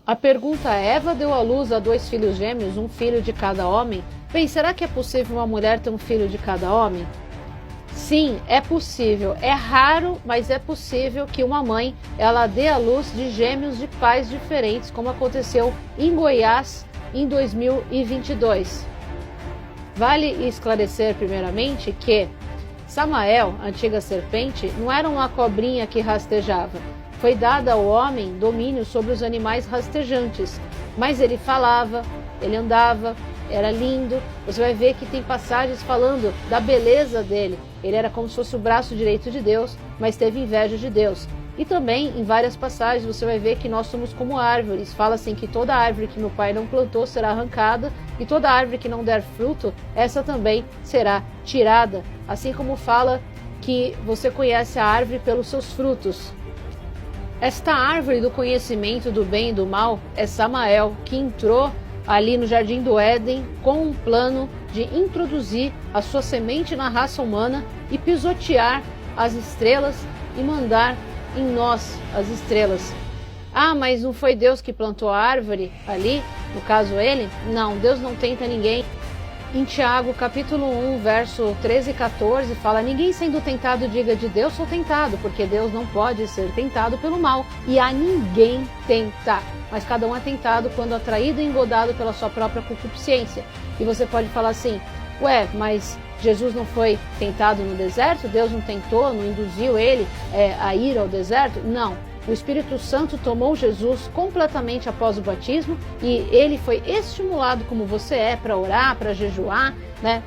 A pergunta é: Eva deu à luz a 2 filhos gêmeos, um filho de cada homem? Bem, será que é possível uma mulher ter um filho de cada homem? Sim, é possível. É raro, mas é possível que uma mãe ela dê à luz de gêmeos de pais diferentes, como aconteceu em Goiás em 2022. Vale esclarecer primeiramente que Samael, a antiga serpente, não era uma cobrinha que rastejava. Foi dado ao homem domínio sobre os animais rastejantes, mas ele falava, ele andava, era lindo. Você vai ver que tem passagens falando da beleza dele. Ele era como se fosse o braço direito de Deus, mas teve inveja de Deus. E também, em várias passagens, você vai ver que nós somos como árvores. Fala assim que toda árvore que meu pai não plantou será arrancada, e toda árvore que não der fruto, essa também será tirada. Assim como fala que você conhece a árvore pelos seus frutos. Esta árvore do conhecimento do bem e do mal é Samael, que entrou ali no Jardim do Éden com um plano de introduzir a sua semente na raça humana e pisotear as estrelas e mandar em nós as estrelas. Ah, mas não foi Deus que plantou a árvore ali? No caso ele? Não, Deus não tenta ninguém. Em Tiago, capítulo 1, verso 13 e 14, fala: ninguém sendo tentado diga de Deus sou tentado, porque Deus não pode ser tentado pelo mal, e a ninguém tenta. Mas cada um é tentado quando atraído e engodado pela sua própria concupiscência. E você pode falar assim: ué, mas Jesus não foi tentado no deserto? Deus não tentou, não induziu ele a ir ao deserto? Não. O Espírito Santo tomou Jesus completamente após o batismo e ele foi estimulado como você é para orar, para jejuar, né,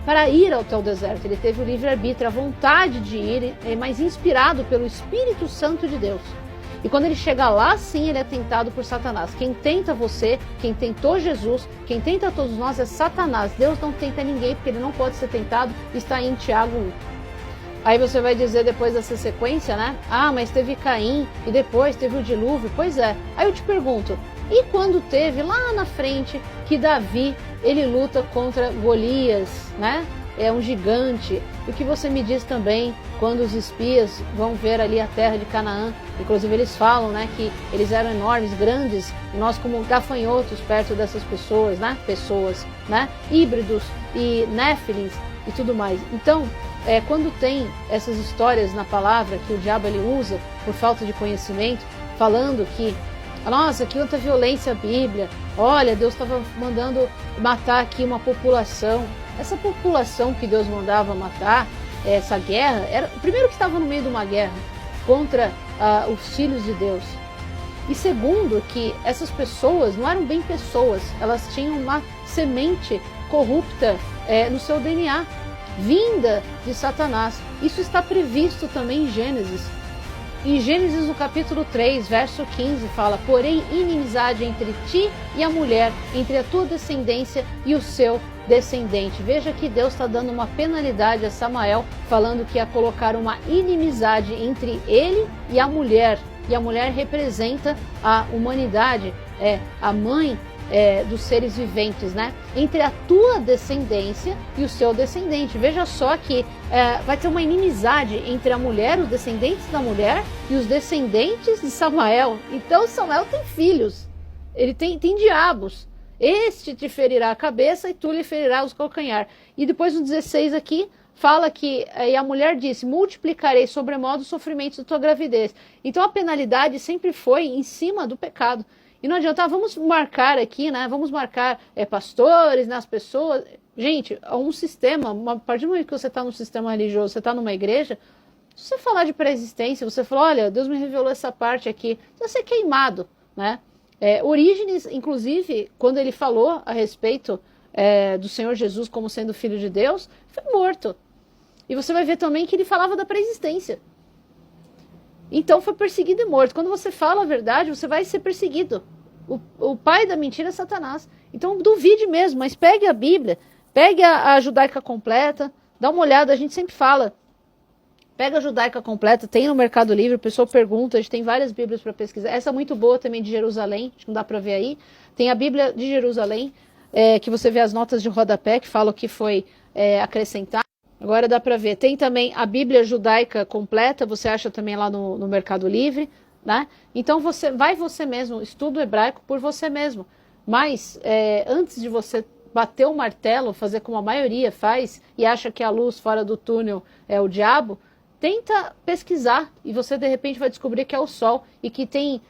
para ir ao teu deserto. Ele teve o livre-arbítrio, a vontade de ir, mas inspirado pelo Espírito Santo de Deus. E quando ele chega lá, sim, ele é tentado por Satanás. Quem tenta você, quem tentou Jesus, quem tenta todos nós é Satanás. Deus não tenta ninguém porque ele não pode ser tentado, está em Tiago 1. Aí você vai dizer depois dessa sequência, né? Ah, mas teve Caim e depois teve o dilúvio. Pois é. Aí eu te pergunto, e quando teve lá na frente que Davi, ele luta contra Golias, né? É um gigante. E o que você me diz também quando os espias vão ver ali a terra de Canaã? Inclusive eles falam, né, que eles eram enormes, grandes, e nós como gafanhotos perto dessas pessoas, né? Híbridos e néfilins e tudo mais. Então, quando tem essas histórias na palavra que o diabo ele usa por falta de conhecimento, falando que, nossa, que quanta violência a Bíblia, olha, Deus estava mandando matar aqui uma população. Essa população que Deus mandava matar, essa guerra, era primeiro que estava no meio de uma guerra contra os filhos de Deus. E segundo, que essas pessoas não eram bem pessoas, elas tinham uma semente corrupta no seu DNA, vinda de Satanás. Isso está previsto também em Gênesis. Em Gênesis, no capítulo 3, verso 15, fala: porém, inimizade entre ti e a mulher, entre a tua descendência e o seu descendente. Veja que Deus está dando uma penalidade a Samael, falando que ia colocar uma inimizade entre ele e a mulher. E a mulher representa a humanidade, a mãe dos seres viventes, né? Entre a tua descendência e o seu descendente. Veja só que vai ter uma inimizade entre a mulher, os descendentes da mulher e os descendentes de Samael. Então Samuel tem filhos, ele tem diabos. Este te ferirá a cabeça e tu lhe ferirás os calcanhar. E depois no 16 aqui fala que a mulher disse: multiplicarei sobremodo os sofrimentos da tua gravidez. Então a penalidade sempre foi em cima do pecado. E não adianta, vamos marcar aqui, né? Vamos marcar pastores, né, as pessoas. Gente, um sistema, a partir do momento que você está num sistema religioso, você está numa igreja, se você falar de pré-existência, você fala: olha, Deus me revelou essa parte aqui, você vai ser queimado, né? Orígenes, inclusive, quando ele falou a respeito do Senhor Jesus como sendo filho de Deus, foi morto. E você vai ver também que ele falava da pré-existência. Então foi perseguido e morto. Quando você fala a verdade, você vai ser perseguido. O pai da mentira é Satanás. Então duvide mesmo, mas pegue a Bíblia, pegue a Judaica Completa, dá uma olhada, a gente sempre fala. Pega a Judaica Completa, tem no Mercado Livre, o pessoal pergunta, a gente tem várias Bíblias para pesquisar. Essa é muito boa também, de Jerusalém, acho que não dá para ver aí. Tem a Bíblia de Jerusalém, que você vê as notas de rodapé, que falam que foi acrescentado. Agora dá para ver. Tem também a Bíblia Judaica Completa, você acha também lá no Mercado Livre. né? Então você mesmo, estuda o hebraico por você mesmo. Mas antes de você bater o martelo, fazer como a maioria faz e acha que a luz fora do túnel é o diabo, tenta pesquisar e você de repente vai descobrir que é o sol e que tem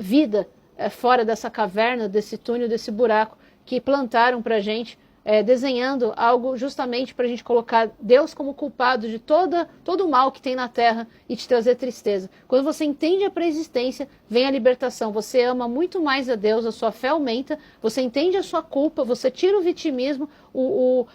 vida fora dessa caverna, desse túnel, desse buraco que plantaram pra gente, desenhando algo justamente para a gente colocar Deus como culpado de todo o mal que tem na terra e te trazer tristeza. Quando você entende a pré-existência, vem a libertação. Você ama muito mais a Deus, a sua fé aumenta, você entende a sua culpa, você tira o vitimismo, o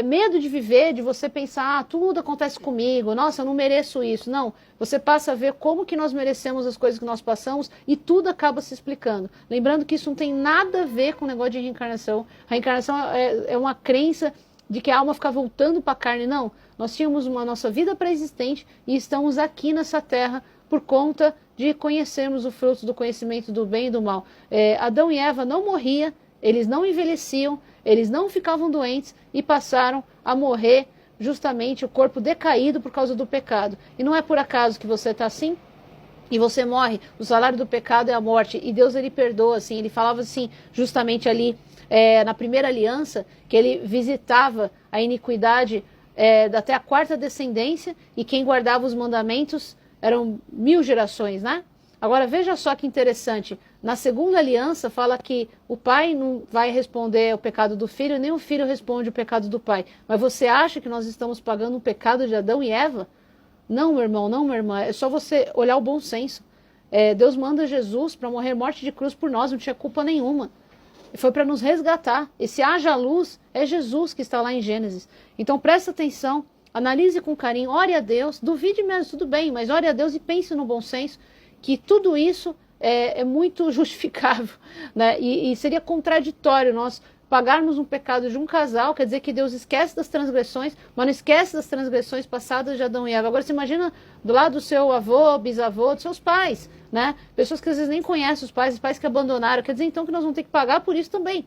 medo de viver, de você pensar, tudo acontece comigo, nossa, eu não mereço isso. Não, você passa a ver como que nós merecemos as coisas que nós passamos e tudo acaba se explicando. Lembrando que isso não tem nada a ver com o negócio de reencarnação. A reencarnação é uma crença de que a alma fica voltando para a carne. Não, nós tínhamos uma nossa vida pré-existente e estamos aqui nessa terra por conta de conhecermos o fruto do conhecimento do bem e do mal. Adão e Eva não morriam, eles não envelheciam, eles não ficavam doentes e passaram a morrer justamente o corpo decaído por causa do pecado. E não é por acaso que você está assim e você morre. O salário do pecado é a morte e Deus ele perdoa, assim. Ele falava assim justamente ali na primeira aliança que ele visitava a iniquidade até a quarta descendência e quem guardava os mandamentos eram 1000 gerações, né? Agora veja só que interessante, na segunda aliança fala que o pai não vai responder o pecado do filho, nem o filho responde o pecado do pai. Mas você acha que nós estamos pagando o pecado de Adão e Eva? Não, meu irmão, não, minha irmã, é só você olhar o bom senso. Deus manda Jesus para morrer morte de cruz por nós, não tinha culpa nenhuma. Foi para nos resgatar. Esse haja luz é Jesus que está lá em Gênesis. Então presta atenção, analise com carinho, ore a Deus, duvide mesmo, tudo bem, mas ore a Deus e pense no bom senso, que tudo isso é muito justificável, né? E seria contraditório nós pagarmos um pecado de um casal, quer dizer que Deus esquece das transgressões, mas não esquece das transgressões passadas de Adão e Eva. Agora você imagina do lado do seu avô, bisavô, dos seus pais, né? Pessoas que às vezes nem conhecem os pais que abandonaram, quer dizer então que nós vamos ter que pagar por isso também.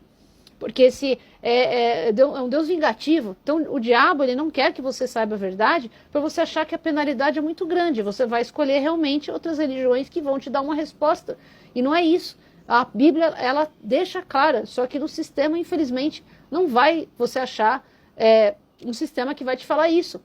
Porque esse é um Deus vingativo. Então o diabo ele não quer que você saiba a verdade para você achar que a penalidade é muito grande. Você vai escolher realmente outras religiões que vão te dar uma resposta. E não é isso. A Bíblia ela deixa clara, só que no sistema, infelizmente, não vai você achar um sistema que vai te falar isso.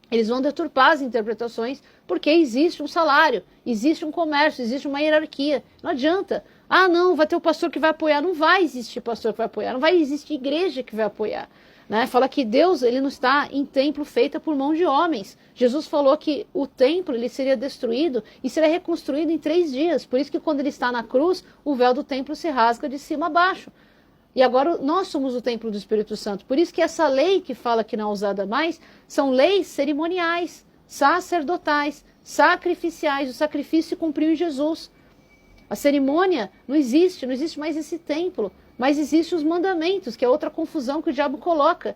Eles vão deturpar as interpretações porque existe um salário, existe um comércio, existe uma hierarquia. Não adianta. Ah, não, vai ter o pastor que vai apoiar. Não vai existir pastor que vai apoiar, não vai existir igreja que vai apoiar. Né? Fala que Deus ele não está em templo feito por mão de homens. Jesus falou que o templo ele seria destruído e seria reconstruído em 3 dias. Por isso que quando ele está na cruz, o véu do templo se rasga de cima a baixo. E agora nós somos o templo do Espírito Santo. Por isso que essa lei que fala que não é usada mais, são leis cerimoniais, sacerdotais, sacrificiais. O sacrifício se cumpriu em Jesus. A cerimônia não existe mais esse templo. Mas existem os mandamentos, que é outra confusão que o diabo coloca.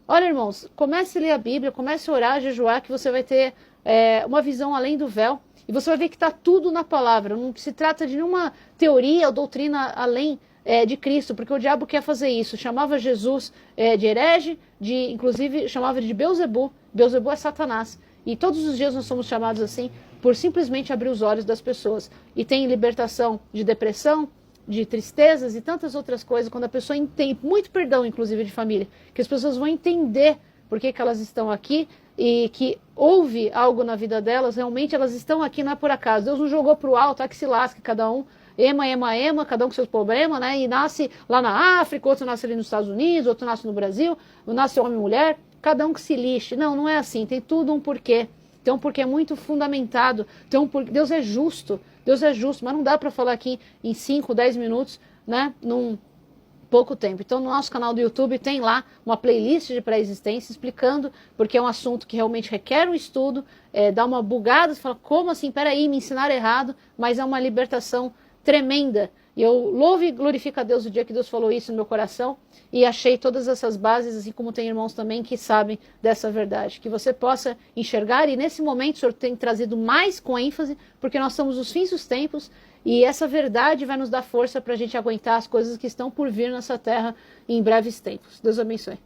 Olha, irmãos, comece a ler a Bíblia, comece a orar, a jejuar, que você vai ter uma visão além do véu. E você vai ver que está tudo na palavra. Não se trata de nenhuma teoria ou doutrina além de Cristo, porque o diabo quer fazer isso. Chamava Jesus de herege, inclusive chamava de Beelzebul. Beelzebul é Satanás. E todos os dias nós somos chamados assim por simplesmente abrir os olhos das pessoas. E tem libertação de depressão, de tristezas e tantas outras coisas, quando a pessoa entende, muito perdão inclusive de família, que as pessoas vão entender por que elas estão aqui e que houve algo na vida delas, realmente elas estão aqui, não é por acaso. Deus não jogou para o alto, que se lasque cada um, ema, cada um com seus problemas, né? E nasce lá na África, outro nasce ali nos Estados Unidos, outro nasce no Brasil, nasce homem e mulher, cada um que se lixe. Não, não é assim, tem tudo um porquê. Tem um porquê muito fundamentado, Deus é justo, mas não dá para falar aqui em 5, 10 minutos, né, num pouco tempo. Então, no nosso canal do YouTube tem lá uma playlist de pré-existência explicando, porque é um assunto que realmente requer um estudo, dá uma bugada, você fala, como assim? Peraí, me ensinaram errado, mas é uma libertação tremenda. E eu louvo e glorifico a Deus o dia que Deus falou isso no meu coração e achei todas essas bases, assim como tem irmãos também que sabem dessa verdade. Que você possa enxergar e nesse momento o Senhor tem trazido mais com ênfase, porque nós somos os fins dos tempos e essa verdade vai nos dar força para a gente aguentar as coisas que estão por vir nessa terra em breves tempos. Deus abençoe.